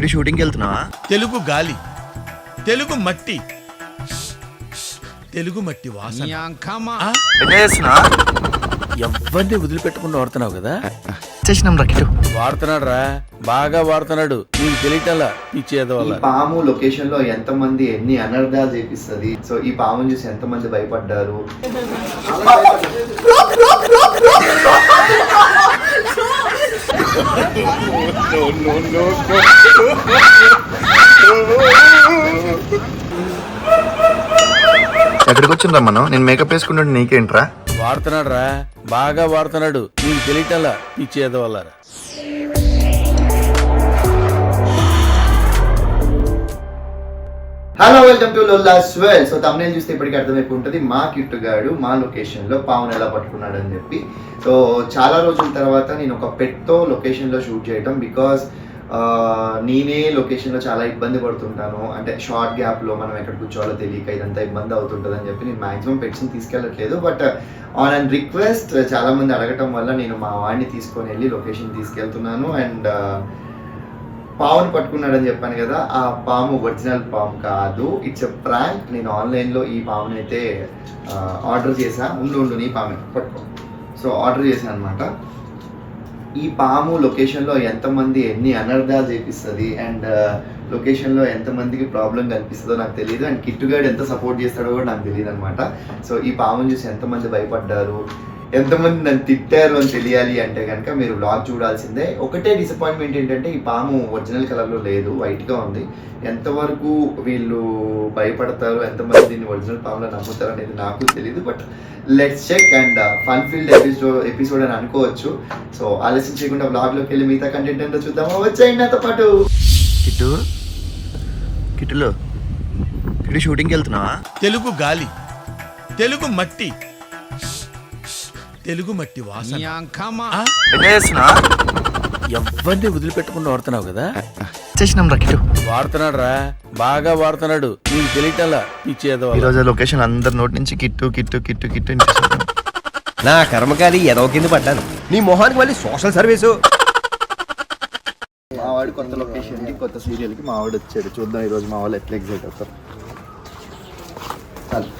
ఇక్కడ షూటింగ్కి వెళ్తున్నావా? తెలుగు గాలి, తెలుగు మట్టి, తెలుగు మట్టి వాసన. ఎవరిని వదిలిపెట్టకుండా వాడుతున్నావు కదా? చేసినాం రకిటు. వాడుతున్నాడు రా, బాగా వాడుతున్నాడు. నీకు తెలియటంలా పిచ్చేదో వల్ల. పాము లొకేషన్ లో ఎంత మంది ఎన్ని అనర్థాలు చేపిస్తుంది. సో ఈ పాముని చూసి ఎంత మంది భయపడ్డారు. ఎక్కడికి వచ్చిండ్రా మనం? నేను మేకప్ వేసుకుంటే నీకేంట్రా? వాడుతున్నాడు రా, బాగా వాడుతున్నాడు. నీకు తెలియటంలా పిచ్చేదో వల్ల. Hello, welcome to Lolla's world. So thumbnail చూస్తే ఇప్పటికీ అర్థమైపోయి ఉంటుంది మా కిట్టు గాడు మా లొకేషన్ లో పావును ఎలా పట్టుకున్నాడు అని చెప్పి. సో చాలా రోజుల తర్వాత నేను ఒక పెట్తో లొకేషన్ లో షూట్ చేయటం, బికాస్ నేనే లొకేషన్ లో చాలా ఇబ్బంది పడుతుంటాను. అంటే షార్ట్ గ్యాప్ లో మనం ఎక్కడ కూర్చోవాలో తెలియక ఇదంతా ఇబ్బంది అవుతుంటుంది అని చెప్పి నేను మాక్సిమం పెట్స్ ని తీసుకెళ్ళట్లేదు. బట్ ఆన్ అండ్ రిక్వెస్ట్ చాలా మంది అడగటం వల్ల నేను మా వాడిని తీసుకొని వెళ్ళి లొకేషన్ తీసుకెళ్తున్నాను. అండ్ పావును పట్టుకున్నాడని చెప్పాను కదా, ఆ పాము ఒరిజినల్ పాము కాదు, ఇట్స్ ఎ ప్రాంక్. నేను ఆన్లైన్లో ఈ పాముని అయితే ఆర్డర్ చేశా. ఉండు నీ పామే పట్టుకో. సో ఆర్డర్ చేశాను అనమాట. ఈ పాము లొకేషన్లో ఎంతమంది ఎన్ని అనర్థాలు చేపిస్తుంది అండ్ లొకేషన్లో ఎంతమందికి ప్రాబ్లం కనిపిస్తుందో నాకు తెలియదు. అండ్ కిట్టుగాడు ఎంత సపోర్ట్ చేస్తాడో కూడా నాకు తెలియదు అనమాట. సో ఈ పాముని చూసి ఎంతమంది భయపడ్డారు, ఎంతమంది నన్ను తిట్టారు అని తెలియాలి అంటే కనుక మీరు వ్లాగ్ చూడాల్సిందే. ఒకటే డిసప్పాయింట్మెంట్ ఏంటంటే ఈ పాము ఒరిజినల్ కలర్లో లేదు, వైట్గా ఉంది. ఎంతవరకు వీళ్ళు భయపడతారు, ఎంతమంది దీన్ని ఒరిజినల్ పాములో నమ్ముతారు అనేది నాకు తెలియదు. But let's check. And fun filled episode అని అనుకోవచ్చు. సో ఆలస్యం చేయకుండా వ్లాగ్లోకి వెళ్ళి మిగతా కంటెంట్ ఏంటో చూద్దామా? వచ్చేయండి నాతో పాటు. కిట్టులో ఇక్కడ షూటింగ్కి వెళ్తున్నావా? తెలుగు గాలి, తెలుగు మట్టి, తెలుగు మట్టి వాసన. ఎవరిని వదిలిపెట్టకుండా వాడుతున్నావు కదా? చేసినాం రకిటు. వాడుతున్నాడు రా, బాగా వాడుతున్నాడు. నీకు తెలియటంలా పిచ్చేదో వల్ల. ఈరోజు లొకేషన్ అందరి నోటి నుంచి కిట్టు కిట్టు కిట్టు కిట్టు. నా కర్మకాలి ఏదో కింద పడ్డాను. నీ మొహానికి మళ్ళీ సోషల్ సర్వీసు. మా వాడు కొత్త లొకేషన్కి కొత్త సీరియల్కి మా వాడు వచ్చాడు. చూద్దాం ఈరోజు మా వాళ్ళు ఎట్లా ఎగ్జైట్ అవుతారు. చాలు.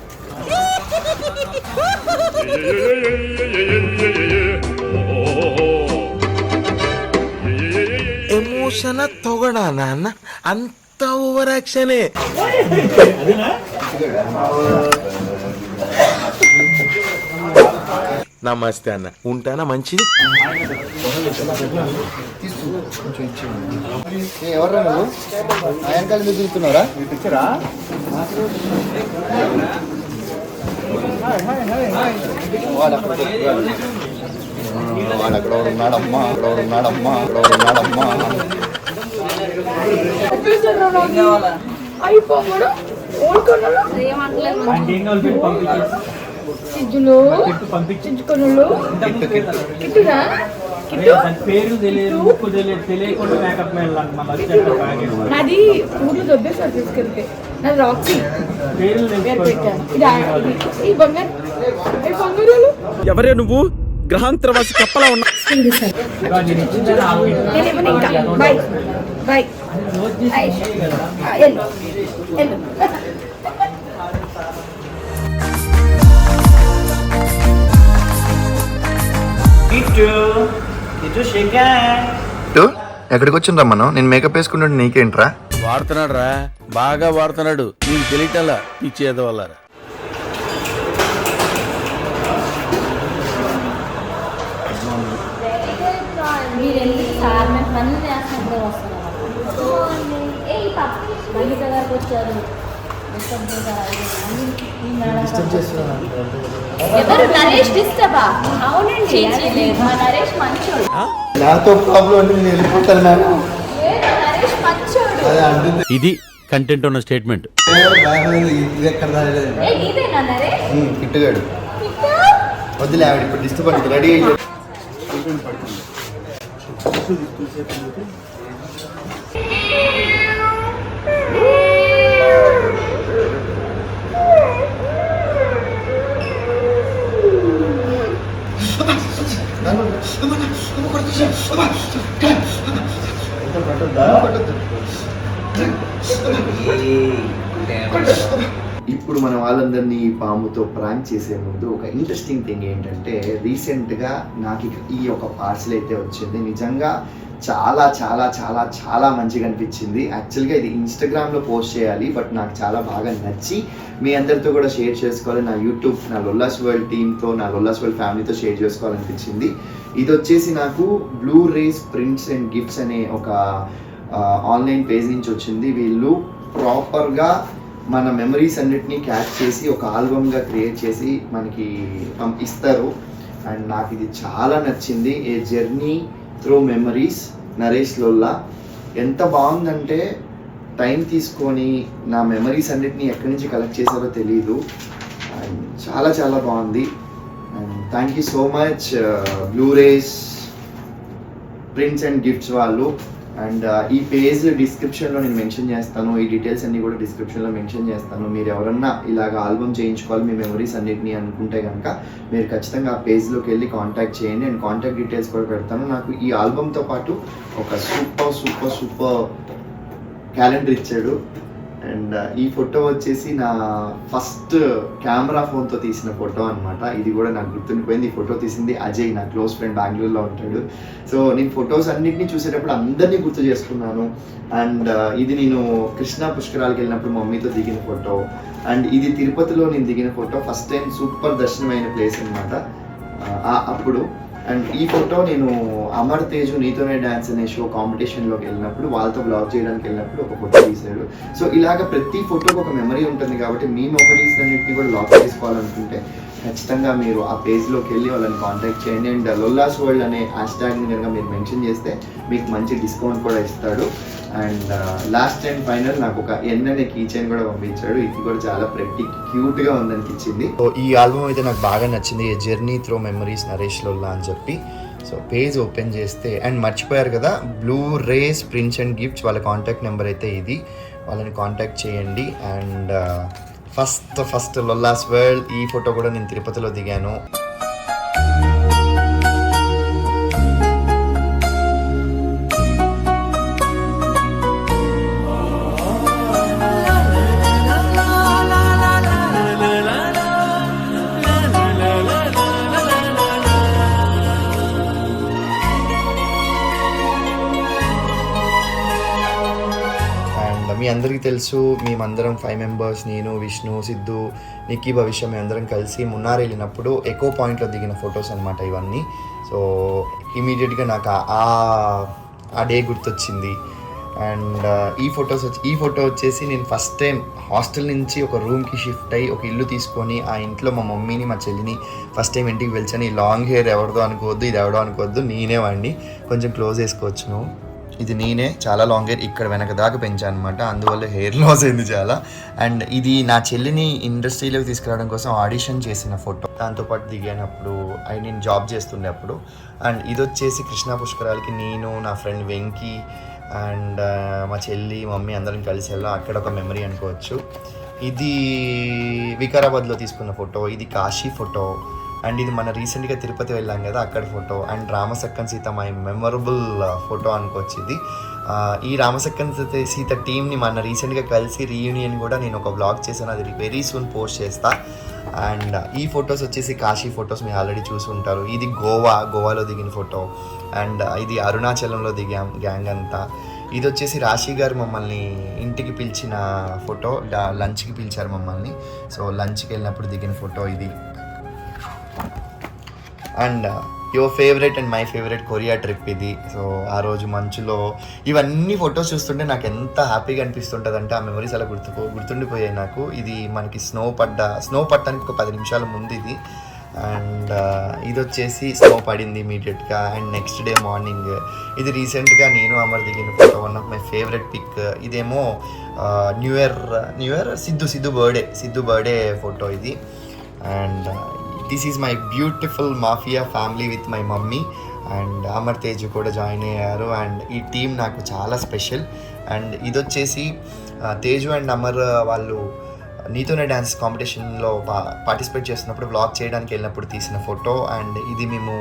ఎమోషన్ తొగడా నాన్న, అంత ఓవర్ యాక్షనే. నమస్తే అన్న, ఉంటానా? మంచిది. ఎవర్రా నువ్వు? సాయంకాలం మీద చూస్తున్నారా? వాడు అక్కడ ఉన్నాడమ్మా, అక్కడ ఉన్నాడమ్మా, అక్కడ ఉన్నాడమ్మా. పేరు తెలియదు, ముక్కు తెలియకుండా మేకప్ నాది ఊర్లో దొబ్బేసారు తీసుకెళ్తే. నాది రాక్సీ పేరు ఎవరే నువ్వు? గ్రహాంతరవాసి కప్పలా ఉన్నా. ఎక్కడికి వచ్చిండ్రా మనం? నేను మేకప్ వేసుకుంటే నీకేంట్రా? వాడుతున్నాడు రా, బాగా వాడుతున్నాడు. నీకు తెలియటంలా పిచ్చేదో వల్ల. నాతో ప్రాబ్లం అంటే నేను వెళ్ళిపోతాను మేడం. ఇది కంటెంట్ ఉన్న స్టేట్మెంట్. కిట్టుగాడు వద్దులే, ఆవిడ ఇప్పుడు డిస్టర్బ్ రెడీ అయ్యి. ఇప్పుడు మన వాళ్ళందరినీ ఈ పాముతో ప్రాంక్ చేసే ముందు ఒక ఇంట్రెస్టింగ్ థింగ్ ఏంటంటే రీసెంట్గా నాకు ఈ ఒక పార్సల్ అయితే వచ్చింది. నిజంగా చాలా చాలా చాలా చాలా మంచిగా అనిపించింది. యాక్చువల్గా ఇది ఇన్స్టాగ్రామ్లో పోస్ట్ చేయాలి, బట్ నాకు చాలా బాగా నచ్చి మీ అందరితో కూడా షేర్ చేసుకోవాలి. నా యూట్యూబ్, నా లొల్లాస్ వరల్డ్ టీమ్తో, నా లొల్లాస్ వరల్డ్ ఫ్యామిలీతో షేర్ చేసుకోవాలనిపించింది. ఇది వచ్చేసి నాకు blue rays prints and gifts అనే ఒక ఆన్లైన్ పేజ్ నుంచి వచ్చింది. వీళ్ళు ప్రాపర్గా మన మెమరీస్ అన్నిటినీ క్యాచ్ చేసి ఒక ఆల్బమ్గా క్రియేట్ చేసి మనకి ఇస్తారు. అండ్ నాకు ఇది చాలా నచ్చింది. A journey through memories, Naresh Lolla. ఎంత బాగుందంటే టైం తీసుకొని నా మెమరీస్ అన్నిటినీ ఎక్కడి నుంచి కలెక్ట్ చేశారో తెలీదు. అండ్ చాలా చాలా బాగుంది. And thank you so much blue rays prints and gifts వాళ్ళు. అండ్ ఈ పేజ్ డిస్క్రిప్షన్లో నేను మెన్షన్ చేస్తాను. ఈ డీటెయిల్స్ అన్నీ కూడా డిస్క్రిప్షన్లో మెన్షన్ చేస్తాను. మీరు ఎవరన్నా ఇలాగ ఆల్బమ్ చేయించుకోవాలి మీ మెమరీస్ అన్నిటినీ అనుకుంటే కనుక మీరు ఖచ్చితంగా ఆ పేజ్లోకి వెళ్ళి కాంటాక్ట్ చేయండి. అండ్ కాంటాక్ట్ డీటెయిల్స్ కూడా పెడతాను. నాకు ఈ ఆల్బమ్తో పాటు ఒక సూపర్ సూపర్ సూపర్ క్యాలెండర్ ఇచ్చాడు. అండ్ ఈ ఫోటో వచ్చేసి నా ఫస్ట్ కెమెరా ఫోన్తో తీసిన ఫోటో అనమాట. ఇది కూడా నాకు గుర్తుండిపోయింది. ఈ ఫోటో తీసింది అజయ్, నా క్లోజ్ ఫ్రెండ్, బెంగళూరులో ఉంటాడు. సో నేను ఫొటోస్ అన్నింటినీ చూసేటప్పుడు అందరినీ గుర్తు చేసుకున్నాను. అండ్ ఇది నేను కృష్ణా పుష్కరాలకు వెళ్ళినప్పుడు మమ్మీతో దిగిన ఫోటో. అండ్ ఇది తిరుపతిలో నేను దిగిన ఫోటో. ఫస్ట్ టైం సూపర్ దర్శనమైన ప్లేస్ అనమాట అప్పుడు. అండ్ ఈ ఫోటో నేను అమర్ తేజు నీతోనే డ్యాన్స్ అనే షో కాంపిటీషన్లోకి వెళ్ళినప్పుడు వాళ్ళతో బ్లాగ్ చేయడానికి వెళ్ళినప్పుడు ఒక ఫోటో తీశాడు. సో ఇలాగ ప్రతి ఫోటోకి ఒక మెమరీ ఉంటుంది కాబట్టి మీ మెమరీస్ అన్నింటినీ కూడా లాక్ చేసుకోవాలనుకుంటే ఖచ్చితంగా మీరు ఆ పేజ్లోకి వెళ్ళి వాళ్ళని కాంటాక్ట్ చేయండి. అండ్ లొల్లాస్ వరల్డ్ అనే హ్యాష్ ట్యాగ్ని కనుక మీరు మెన్షన్ చేస్తే మీకు మంచి డిస్కౌంట్ కూడా ఇస్తాడు. అండ్ లాస్ట్ అండ్ ఫైనల్ నాకు ఒక అనే కీ చైన్ కూడా పంపించాడు. ఇది కూడా చాలా ప్రతి క్యూట్గా ఉందనిపించింది. సో ఈ ఆల్బమ్ అయితే నాకు బాగా నచ్చింది. A journey through memories Naresh Lolla అని చెప్పి. సో పేజ్ ఓపెన్ చేస్తే అండ్ మర్చిపోయారు కదా, blue rays prints and gifts వాళ్ళ కాంటాక్ట్ నెంబర్ అయితే ఇది. వాళ్ళని కాంటాక్ట్ చేయండి. అండ్ ఫస్ట్ లొల్లాస్ వరల్డ్ ఈ ఫోటో కూడా నేను తిరుపతిలో దిగాను. మీ అందరికీ తెలుసు, మేమందరం 5 మెంబర్స్, నేను, విష్ణు, సిద్ధు, నిక్కీ, భవిష్య, మేమందరం కలిసి మున్నార్ వెళ్ళినప్పుడు ఎకో పాయింట్లో దిగిన ఫొటోస్ అనమాట ఇవన్నీ. సో ఇమీడియట్గా నాకు ఆ డే గుర్తొచ్చింది. అండ్ ఈ ఫోటో వచ్చేసి నేను ఫస్ట్ టైం హాస్టల్ నుంచి ఒక రూమ్కి షిఫ్ట్ అయ్యి ఒక ఇల్లు తీసుకొని ఆ ఇంట్లో మా మమ్మీని, మా చెల్లిని ఫస్ట్ టైం ఇంటికి పిలిచాను. ఈ లాంగ్ హెయిర్ ఎవరిదో అనుకోవద్దు, ఇది ఎవడో అనుకోవద్దు, నేనే వాడిని. కొంచెం క్లోజ్ వేసుకోవచ్చు నువ్వు. ఇది నేనే, చాలా లాంగ్ హెయిర్ ఇక్కడ వెనక దాకా పెంచాను అనమాట, అందువల్ల హెయిర్ లాస్ అయింది చాలా. అండ్ ఇది నా చెల్లిని ఇండస్ట్రీలోకి తీసుకురావడం కోసం ఆడిషన్ చేసిన ఫోటో, దాంతోపాటు దిగానప్పుడు నేను జాబ్ చేస్తుండే అప్పుడు. అండ్ ఇది వచ్చేసి కృష్ణా పుష్కరాలకి నేను, నా ఫ్రెండ్ వెంకీ అండ్ మా చెల్లి, మమ్మీ అందరం కలిసి వెళ్ళాం. అక్కడ ఒక మెమరీ అనుకోవచ్చు. ఇది వికారాబాద్లో తీసుకున్న ఫోటో. ఇది కాశీ ఫోటో. అండ్ ఇది మన రీసెంట్గా తిరుపతి వెళ్ళాం కదా, అక్కడ ఫోటో. అండ్ రామసక్కన్ సీత మై మెమరబుల్ ఫోటో అనుకోవచ్చు ఇది. ఈ రామసక్కన్ సీత టీమ్ని మన రీసెంట్గా కలిసి రీయూనియన్ కూడా నేను ఒక బ్లాగ్ చేశాను, అది వెరీ సూన్ పోస్ట్ చేస్తా. అండ్ ఈ ఫొటోస్ వచ్చేసి కాశీ ఫొటోస్ మీరు ఆల్రెడీ చూసి ఉంటారు. ఇది గోవాలో దిగిన ఫోటో. అండ్ ఇది అరుణాచలంలో దిగాం గ్యాంగ్ అంతా. ఇది వచ్చేసి రాశి గారు మమ్మల్ని ఇంటికి పిలిచిన ఫోటో, లంచ్కి పిలిచారు మమ్మల్ని. సో లంచ్కి వెళ్ళినప్పుడు దిగిన ఫోటో ఇది. And your favourite and my favourite Korea trip ఇది. సో ఆ రోజు మంచులో ఇవన్నీ ఫొటోస్ చూస్తుంటే నాకు ఎంత హ్యాపీగా అనిపిస్తుంటుంది అంటే ఆ మెమరీస్ అలా గుర్తుండిపోయాయి నాకు. ఇది మనకి స్నో పట్టడానికి ఒక 10 నిమిషాల ముందు ఇది. అండ్ ఇది వచ్చేసి స్నో పడింది ఇమీడియట్గా. అండ్ నెక్స్ట్ డే మార్నింగ్ ఇది రీసెంట్గా నేను అమర్ దిగిన photo, one of my favourite pic. ఇదేమో new year Siddhu birthday photo ఇది. And this is my beautiful mafia family with my mummy. And Amar Teju కూడా జాయిన్ అయ్యారు. అండ్ ఈ టీం నాకు చాలా స్పెషల్. అండ్ ఇది వచ్చేసి తేజు అండ్ అమర్ వాళ్ళు నీతోనే డ్యాన్స్ కాంపిటీషన్లో పార్టిసిపేట్ చేస్తున్నప్పుడు వ్లాగ్ చేయడానికి వెళ్ళినప్పుడు తీసిన ఫోటో. అండ్ ఇది మేము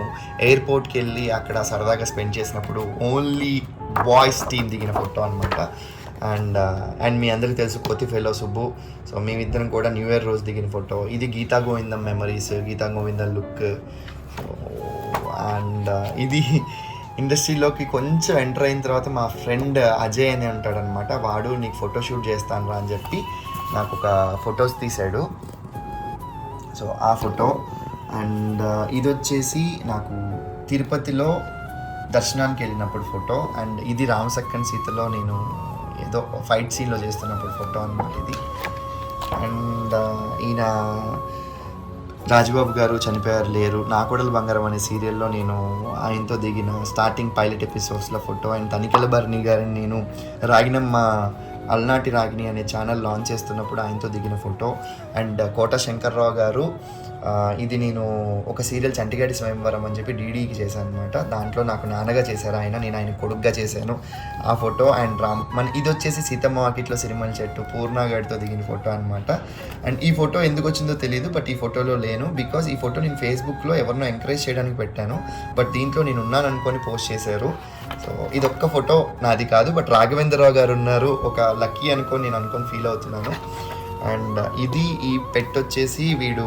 ఎయిర్పోర్ట్కి వెళ్ళి అక్కడ సరదాగా స్పెండ్ చేసినప్పుడు ఓన్లీ బాయ్స్ టీమ్ దిగిన ఫోటో అనమాట. అండ్ మీ అందరికీ తెలుసు కొత్తి ఫెలో సుబ్బు. సో మేమిద్దరం కూడా న్యూ ఇయర్ రోజు దిగిన ఫోటో. ఇది Geetha Govindam memories, Geetha Govindam look. And ఇది ఇండస్ట్రీలోకి కొంచెం ఎంటర్ అయిన తర్వాత మా ఫ్రెండ్ అజయ్ అని ఉంటాడనమాట, వాడు నీకు ఫోటోషూట్ చేస్తాను రా అని చెప్పి నాకు ఒక ఫొటోస్ తీశాడు. సో ఆ ఫోటో. అండ్ ఇది వచ్చేసి నాకు తిరుపతిలో దర్శనానికి వెళ్ళినప్పుడు ఫోటో. అండ్ ఇది రామసక్కన్ సీతలో నేను ఏదో ఫైట్ సీన్లో చేస్తున్నప్పుడు ఫోటో అన్నమాట ఇది. అండ్ ఈయన రాజబాబు గారు చనిపోయారు లేరు, నా కోడలు బంగారం అనే సీరియల్లో నేను ఆయనతో దిగిన స్టార్టింగ్ పైలట్ ఎపిసోడ్స్లో ఫోటో. అండ్ తనికెల భరణి గారిని నేను రాగినమ్మ అల్నాటి రాగిని అనే ఛానల్ లాంచ్ చేస్తున్నప్పుడు ఆయనతో దిగిన ఫోటో. అండ్ కోట శంకర్రావు గారు, ఇది నేను ఒక సీరియల్ చంటిగాడి స్వయంవరం అని చెప్పి డీడీకి చేశాను అనమాట. దాంట్లో నాకు నాన్నగా చేశారు ఆయన, నేను ఆయన కొడుగ్గా చేశాను ఆ ఫోటో. అండ్ ఇది వచ్చేసి సీతమ్మ వాకిట్లో సిరిమల చెట్టు పూర్ణగాడితో దిగిన ఫోటో అనమాట. అండ్ ఈ ఫోటో ఎందుకు వచ్చిందో తెలియదు, బట్ ఈ ఫోటోలో లేను. బికాజ్ ఈ ఫోటో నేను ఫేస్బుక్లో ఎవరినో ఎంకరేజ్ చేయడానికి పెట్టాను, బట్ దీంట్లో నేను ఉన్నాను అనుకొని పోస్ట్ చేశారు. సో ఇదొక్క ఫోటో నాది కాదు, బట్ రాఘవేంద్రరావు గారు ఉన్నారు, ఒక లక్కీ అనుకొని నేను అనుకొని ఫీల్ అవుతున్నాను. అండ్ ఇది ఈ పెట్ వచ్చేసి వీడు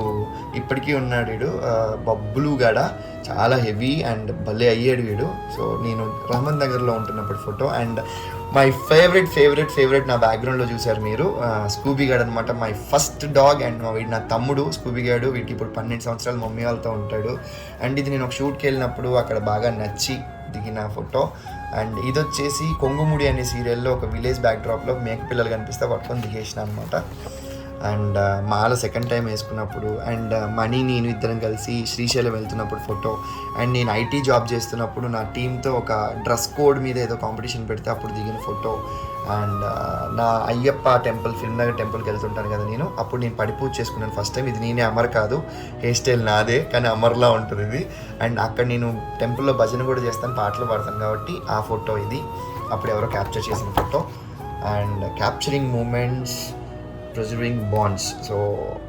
ఇప్పటికీ ఉన్నాడు, వీడు బబ్బులు గడ, చాలా హెవీ అండ్ భలే అయ్యాడు వీడు. సో నేను రహమన్ నగర్లో ఉంటున్నప్పుడు ఫోటో. అండ్ మై ఫేవరెట్ నా బ్యాక్గ్రౌండ్లో చూసారు మీరు, స్కూబీ గార్డ్ అనమాట, మై ఫస్ట్ డాగ్. అండ్ వీడు నా తమ్ముడు స్కూబీ గార్డు, వీడికి ఇప్పుడు 12 సంవత్సరాలు మమ్మీ వాళ్ళతో ఉంటాడు. అండ్ ఇది నేను ఒక షూట్కి వెళ్ళినప్పుడు అక్కడ బాగా నచ్చి దిగిన ఫోటో. అండ్ ఇది వచ్చేసి కొంగుముడి అనే సీరియల్లో ఒక విలేజ్ బ్యాక్డ్రాప్లో మేక పిల్లలు కనిపిస్తే పట్టుకొని దిగేసిన అనమాట. అండ్ మాల సెకండ్ టైం వేసుకున్నప్పుడు. అండ్ మనీ నేను ఇద్దరం కలిసి శ్రీశైలం వెళ్తున్నప్పుడు ఫోటో. అండ్ నేను ఐటీ జాబ్ చేస్తున్నప్పుడు నా టీంతో ఒక డ్రెస్ కోడ్ మీద ఏదో కాంపిటీషన్ పెడితే అప్పుడు దిగిన ఫోటో. అండ్ నా అయ్యప్ప టెంపుల్, ఫిల్మ్నగర్ టెంపుల్కి వెళ్తుంటాను కదా నేను, అప్పుడు నేను పడి పూజ చేసుకున్నాను ఫస్ట్ టైం. ఇది నేనే, అమర్ కాదు, హెయిర్ స్టైల్ నాదే కానీ అమర్లా ఉంటుంది ఇది. అండ్ అక్కడ నేను టెంపుల్లో భజన కూడా చేస్తాను, పాటలు పాడతాను కాబట్టి ఆ ఫోటో ఇది. అప్పుడు ఎవరో క్యాప్చర్ చేసిన photo. And capturing moments, preserving bonds. So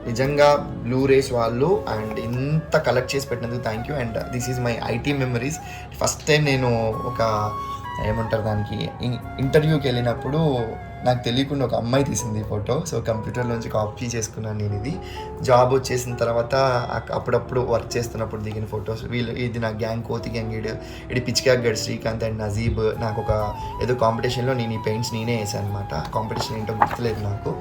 నిజంగా బ్లూ రేస్ వాళ్ళు అండ్ ఇంత కలెక్ట్ చేసి పెట్టినందుకు thank you. And this is my IT memories. First time నేను ఒక ఏమంటారు దానికి ఇంటర్వ్యూకి వెళ్ళినప్పుడు నాకు తెలియకుండా ఒక అమ్మాయి తీసింది ఫోటో. సో కంప్యూటర్లోంచి కాపీ చేసుకున్నాను నేను ఇది. జాబ్ వచ్చేసిన తర్వాత అప్పుడప్పుడు వర్క్ చేస్తున్నప్పుడు దిగిన ఫొటోస్. ఇది నా గ్యాంగ్, కోతి గ్యాంగ్, ఇది పిచ్చికాక్ గడ్ శ్రీకాంత్ అండ్ నజీబ్. నాకు ఒక ఏదో కాంపిటీషన్లో నేను ఈ పెయింట్స్ నేనే వేసాను అనమాట, కాంపిటీషన్ ఏంటో గుర్తులేదు నాకు.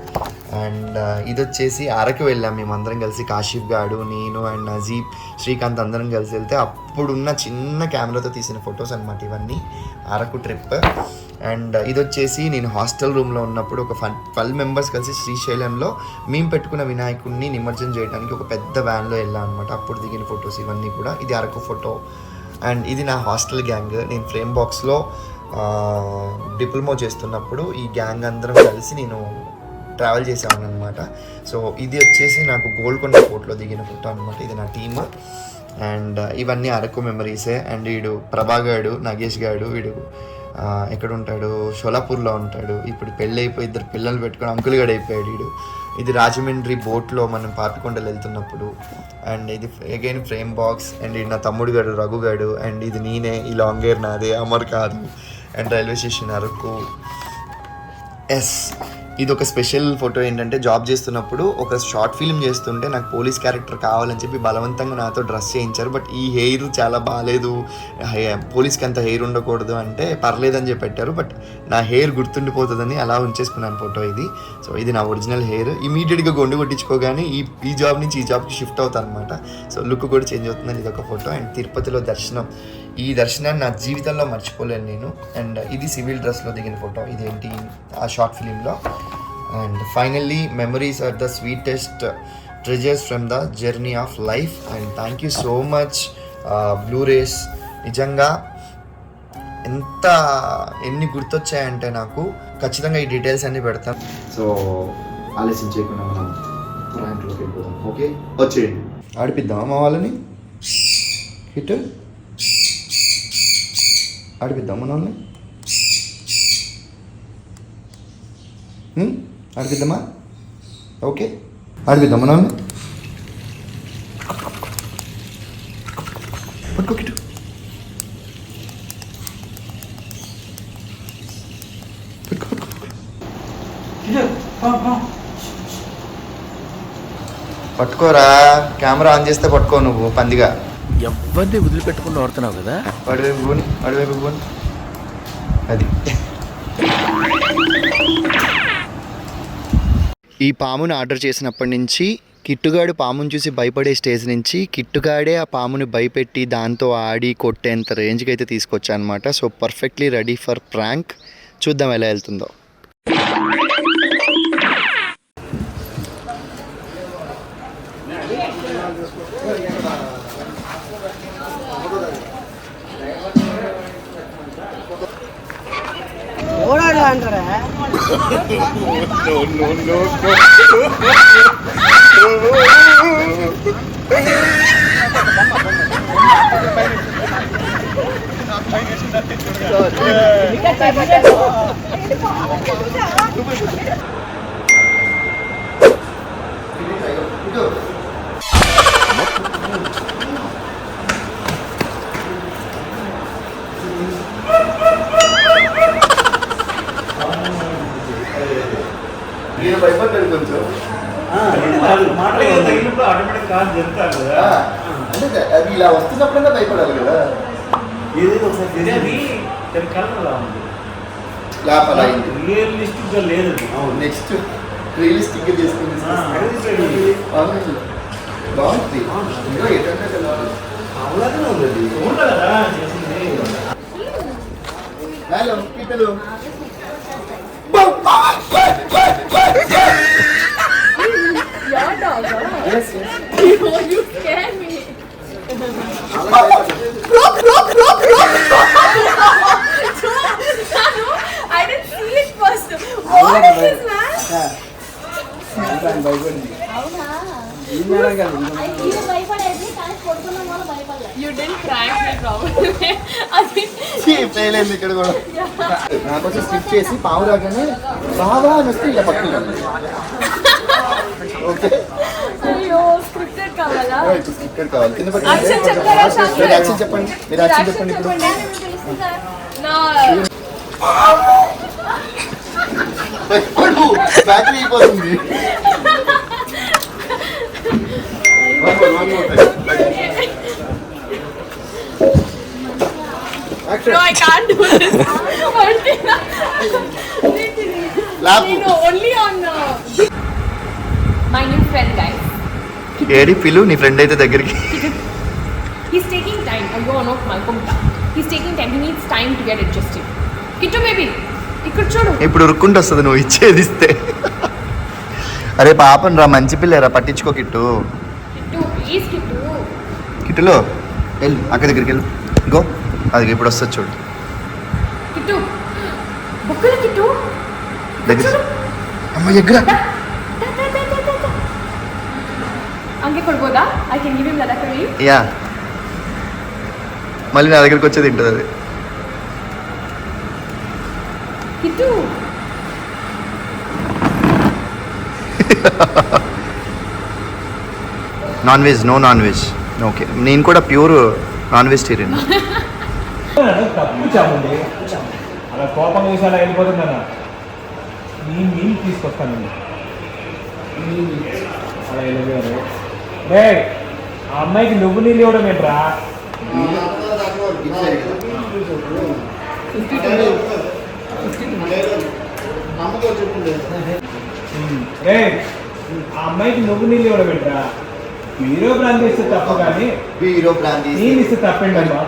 అండ్ ఇది వచ్చేసి అరకు వెళ్ళాం మేమందరం కలిసి, కాశీఫ్ గాడు, నేను అండ్ నజీబ్, శ్రీకాంత్ అందరం కలిసి వెళ్తే అప్పుడున్న చిన్న కెమెరాతో తీసిన ఫొటోస్ అనమాట ఇవన్నీ, అరకు ట్రిప్. అండ్ ఇది వచ్చేసి నేను హాస్టల్ రూమ్లో ఉన్నప్పుడు ఒక 12 మెంబర్స్ కలిసి శ్రీశైలంలో మేము పెట్టుకున్న వినాయకుడిని నిమజ్జనం చేయడానికి ఒక పెద్ద వ్యాన్లో వెళ్ళాం అనమాట, అప్పుడు దిగిన ఫొటోస్ ఇవన్నీ కూడా. ఇది అరకు ఫోటో. అండ్ ఇది నా హాస్టల్ గ్యాంగ్, నేను ఫ్రేమ్ బాక్స్లో డిప్లొమా చేస్తున్నప్పుడు ఈ గ్యాంగ్ అందరం కలిసి నేను ట్రావెల్ చేసేవాడిని అనమాట. సో ఇది వచ్చేసి నాకు గోల్కొండ ఫోర్ట్లో దిగిన ఫోటో అనమాట, ఇది నా టీమ్. అండ్ ఇవన్నీ అరకు మెమరీసే. అండ్ వీడు ప్రభాగాడు, నగేష్ గాడు, వీడు ఎక్కడ ఉంటాడు, షోలాపూర్లో ఉంటాడు, ఇప్పుడు పెళ్ళి అయిపోయి 2 పిల్లలు పెట్టుకొని అంకుల్ గడు అయిపోయాడు వీడు. ఇది రాజమండ్రి బోట్లో మనం పాపికొండలు వెళ్తున్నప్పుడు. అండ్ ఇది అగైన్ ఫ్రేమ్ బాక్స్. అండ్ ఇది నా తమ్ముడు గాడు రఘు గాడు. అండ్ ఇది నేనే, ఈ లాంగ్ హెయిర్ నాదే, అమర్ కాదు. And railway station Araku. ఇది ఒక స్పెషల్ ఫోటో. ఏంటంటే జాబ్ చేస్తున్నప్పుడు ఒక షార్ట్ ఫిల్మ్ చేస్తుంటే నాకు పోలీస్ క్యారెక్టర్ కావాలని చెప్పి బలవంతంగా నాతో డ్రెస్ చేయించారు. బట్ ఈ హెయిర్ చాలా బాగాలేదు, పోలీస్కి అంత హెయిర్ ఉండకూడదు అంటే పర్లేదని చెప్పి పెట్టారు. బట్ నా హెయిర్ గుర్తుండిపోతుందని అలా ఉంచేసుకున్నాను ఫోటో ఇది. సో ఇది నా ఒరిజినల్ హెయిర్. ఇమీడియట్గా గొండు కొట్టించుకోగానే ఈ జాబ్ నుంచి ఈ జాబ్కి షిఫ్ట్ అవుతాను అనమాట. సో లుక్ కూడా చేంజ్ అవుతుందని ఇది ఒక ఫోటో. అండ్ తిరుపతిలో దర్శనం, ఈ దర్శనాన్ని నా జీవితంలో మర్చిపోలేను నేను. అండ్ ఇది సివిల్ డ్రెస్లో దిగిన ఫోటో, ఇదేంటి ఆ షార్ట్ ఫిలింలో. And finally memories are the sweetest treasures from the journey of life. And thank you so much blue rays. నిజంగా ఎన్ని గుర్తొచ్చాయంటే నాకు, ఖచ్చితంగా ఈ డీటెయిల్స్ అన్నీ పెడతాను. సో ఆలస్యం చేయకుండా మనం ర్యాంక్లోకి వెళ్ళిపోతాం. ఓకే, వచ్చేయండి, ఆడిపిద్దామా మా వాళ్ళని, హిట్ ఆడిపిద్దాం మన వాళ్ళని, ఆడిపిద్దామా? ఓకే, ఆడిపిద్దాం మన వాళ్ళని. పట్టుకో కిట్టు, పట్టుకో. పట్టుకోరా, కెమెరా ఆన్ చేస్తే పట్టుకో నువ్వు పందిగా. ఎవరిని వదిలిపెట్టకుండా ఆడుతున్నావు కదా. అటువైపు పోని, అటువైపు పోని. అది ఈ పాముని ఆర్డర్ చేసినప్పటి నుంచి కిట్టుగాడు పాముని చూసి భయపడే స్టేజ్ నుంచి కిట్టుగాడే ఆ పాముని భయపెట్టి దాంతో ఆడి కొట్టేంత రేంజ్కి అయితే తీసుకొచ్చా అనమాట. So perfectly ready for prank. చూద్దాం ఎలా వెళ్తుందో. నేను భయపడ్డాడు కొంచెం. అంటే అది ఇలా వస్తున్నప్పుడన్నా భయపడాలి కదా. లోపల నెక్స్ట్ రియలిస్టిక్ గా చేసుకుని బాగుంది. హలో పిల్లలు, Your dog, huh? yes, yes. You scare me. I didn't see it first. What is this, man? You didn't prank me probably. పేలేదు ఇక్కడ కూడా. నాకోసం స్టిచ్ చేసి పావు రాగానే బాగా అని వస్తే ఇలా పట్టుకుంటాను. ఓకే, అయ్యో స్క్రిప్టెడ్ కావాలా? స్టిక్కర్ కావాలి. కింద పట్టుకోండి. యాక్షన్ చెప్తారా శాస్త్రి? మీరు యాక్షన్ చెప్పండి, మీరు యాక్షన్ చెప్పండి ఇప్పుడు. నా బ్యాటరీ అయిపోతుంది. No, I can't do this. No, only on my new friend, guys. AD పిలు నీ ఫ్రెండ్ అయితే దగ్గరికి. He's taking time. I go on off Malcolm. He's taking time. He needs time to get adjusted. Kittu baby, ఇక్కడ చూడు. ఇప్పుడు ఉరుక్కుంటూ వస్తుంది నువ్వు ఇచ్చేది ఇస్తే. అరే పాపం రా, మంచి పిల్లరా, పట్టించుకో కిట్టు. Kittu, please Kittu. కిట్టులో వెళ్ళు, అక్క దగ్గరికి వెళ్ళు. గో, అది ఇప్పుడు వస్తుంది చూడు. Kittu. బొక్కలు Kittu. దగ్గర అమ్మ ఎగ్రా. అంగే కొడుకోదా? I can give him that curry. Yeah, మళ్ళీ నా దగ్గరికి వచ్చేది తింటుంది అది. Kittu. Non veg, no non veg. Okay, నేను కూడా ప్యూర్ నాన్ వెజిటేరియన్. తప్పించామండి. అలా కోపం వేసి అలా వెళ్ళిపోతుందన్న. నీళ్ళు తీసుకొస్తానండి. అలా వెళ్ళిపోయారు. రే, ఆ అమ్మాయికి నువ్వు నీళ్ళు ఇవ్వడం ఏంట్రా? రే, ఆ అమ్మాయికి నువ్వు నీళ్ళు ఇవ్వడం ఏంట్రా? హీరో ప్లాన్ చేస్తే తప్పు, కానీ హీరో ప్లాన్ నీళ్ళు ఇస్తే తప్పండి అమ్మా.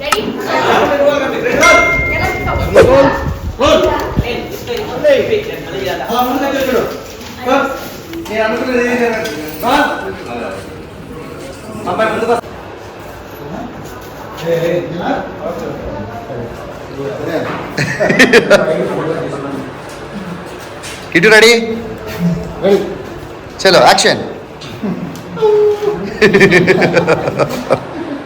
Ready? కిట్టు రెడీ, చలో యాక్షన్.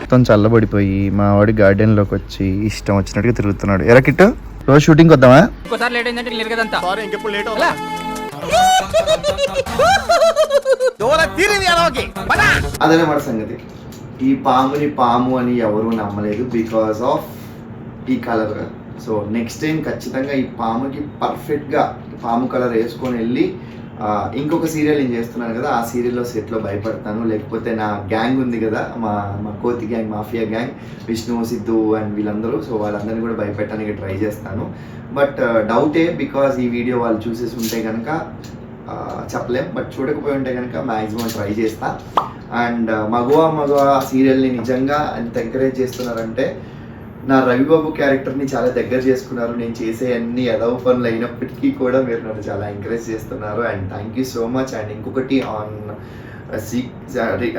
మొత్తం చల్లబడిపోయి మా వాడి గార్డెన్లోకి వచ్చి ఇష్టం వచ్చినట్టుగా తిరుగుతున్నాడు. ఎరా కిట్టు, రోజు షూటింగ్ వద్దామా? ఇంకోసారి లేట్ అయిందంటే లేదు కదంతా. సారీ ఇంకెప్పుడు లేట్ అవుతా. అదనమాట సంగతి. ఈ పాముని పాము అని ఎవరు నమ్మలేదు బికాస్ ఆఫ్ ఈ కలర్. సో నెక్స్ట్ టైం ఖచ్చితంగా ఈ పాముకి పర్ఫెక్ట్గా పాము కలర్ వేసుకొని వెళ్ళి ఇంకొక సీరియల్ నేను చేస్తున్నాను కదా, ఆ సీరియల్లో సెట్లో భయపడతాను. లేకపోతే నా గ్యాంగ్ ఉంది కదా, మా కోతి gang, mafia gang, Vishnu, Siddhu and వీళ్ళందరూ, సో వాళ్ళందరినీ కూడా భయపెట్టడానికి ట్రై చేస్తాను. బట్ డౌటే, బికాజ్ ఈ వీడియో వాళ్ళు చూసేసి ఉంటే కనుక చెప్పలేం, బట్ చూడకపోయి ఉంటే కనుక మ్యాక్సిమం ట్రై చేస్తా. అండ్ మగవా సీరియల్ని నిజంగా ఎంత ఎంకరేజ్ చేస్తున్నారంటే, నా రవిబాబు క్యారెక్టర్ని చాలా దగ్గర చేసుకున్నారు. నేను చేసే అన్ని ఎదవ పనులు అయినప్పటికీ కూడా మీరు నన్ను చాలా ఎంకరేజ్ చేస్తున్నారు. And thank you so much. And ఇంకొకటి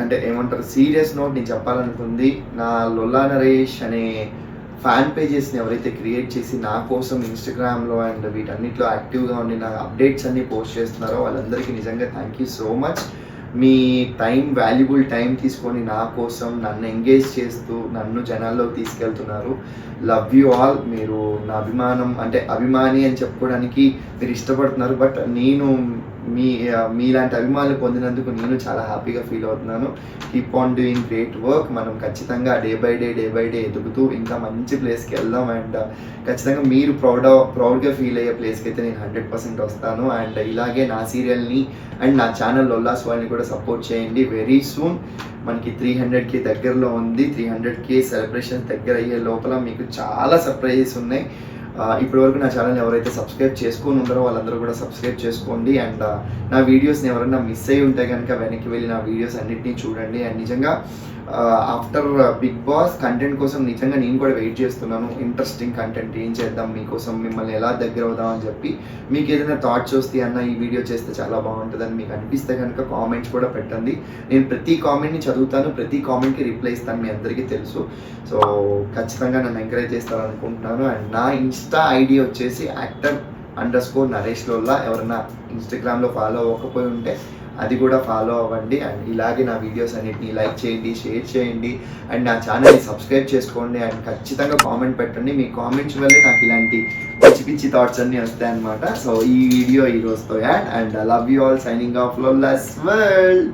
అంటే ఏమంటారు, సీరియస్ నోట్ నేను చెప్పాలనుకుంది, నా లొల్లా నరేష్ అనే ఫ్యాన్ పేజెస్ని ఎవరైతే క్రియేట్ చేసి నా కోసం ఇన్స్టాగ్రామ్లో అండ్ వీటన్నిటిలో యాక్టివ్గా ఉండి నా అప్డేట్స్ అన్ని పోస్ట్ చేస్తున్నారో వాళ్ళందరికీ నిజంగా thank you so much. Me time, valuable time తీసుకొని నా కోసం నన్ను ఎంగేజ్ చేస్తూ నన్ను జనాల్లోకి తీసుకెళ్తున్నారు. Love you all. మీరు నా అభిమాని అని చెప్పుకోవడానికి మీరు ఇష్టపడుతున్నారు, బట్ నేను మీలాంటి అభిమానులు పొందినందుకు నేను చాలా హ్యాపీగా ఫీల్ అవుతున్నాను. Keep on doing great work. మనం ఖచ్చితంగా డే బై డే ఎదుగుతూ ఇంకా మంచి ప్లేస్కి వెళ్దాం. అండ్ ఖచ్చితంగా మీరు ప్రౌడ్గా ఫీల్ అయ్యే ప్లేస్కి అయితే నేను 100% వస్తాను. అండ్ ఇలాగే నా సీరియల్ని అండ్ నా ఛానల్ లొల్లాస్ వాళ్ళని కూడా సపోర్ట్ చేయండి. వెరీ సూన్ మనకి 300K దగ్గరలో ఉంది. 300K సెలబ్రేషన్ దగ్గర అయ్యే లోపల మీకు చాలా సర్ప్రైజెస్ ఉన్నాయి. ఇప్పటివరకు నా ఛానల్ని ఎవరైతే సబ్స్క్రైబ్ చేసుకొని ఉన్నారో వాళ్ళందరూ కూడా సబ్స్క్రైబ్ చేసుకోండి. అండ్ నా వీడియోస్ని ఎవరైనా మిస్ అయ్యి ఉంటే కనుక వెనక్కి వెళ్ళి నా వీడియోస్ అన్నిటినీ చూడండి. అండ్ నిజంగా ఆఫ్టర్ బిగ్ బాస్ కంటెంట్ కోసం నిజంగా నేను కూడా వెయిట్ చేస్తున్నాను. ఇంట్రెస్టింగ్ కంటెంట్ ఏం చేద్దాం మీకోసం, మిమ్మల్ని ఎలా దగ్గర అవుదాం అని చెప్పి. మీకు ఏదైనా థాట్స్ వస్తే అన్న ఈ వీడియో చేస్తే చాలా బాగుంటుందని మీకు అనిపిస్తే కనుక కామెంట్స్ కూడా పెట్టండి. నేను ప్రతి కామెంట్ని చదువుతాను, ప్రతి కామెంట్కి రిప్లై ఇస్తాను, మీ అందరికీ తెలుసు. సో ఖచ్చితంగా నన్ను ఎంకరేజ్ చేస్తారనుకుంటున్నాను. అండ్ నా ఇన్స్టా ఐడి వచ్చేసి @_నరేష్ లోల్లా. ఎవరైనా ఇన్స్టాగ్రామ్లో ఫాలో అవ్వకపోయి ఉంటే అది కూడా ఫాలో అవ్వండి. అండ్ ఇలాగే నా వీడియోస్ అన్నిటిని లైక్ చేయండి, షేర్ చేయండి, అండ్ నా ఛానల్ని సబ్స్క్రైబ్ చేసుకోండి. అండ్ ఖచ్చితంగా కామెంట్ పెట్టండి. మీ కామెంట్స్ వల్లే నాకు ఇలాంటి పిచ్చి థాట్స్ అన్నీ వస్తాయి అనమాట. సో ఈ వీడియో ఈ రోజుతో and love you all. Signing off Lolla's world.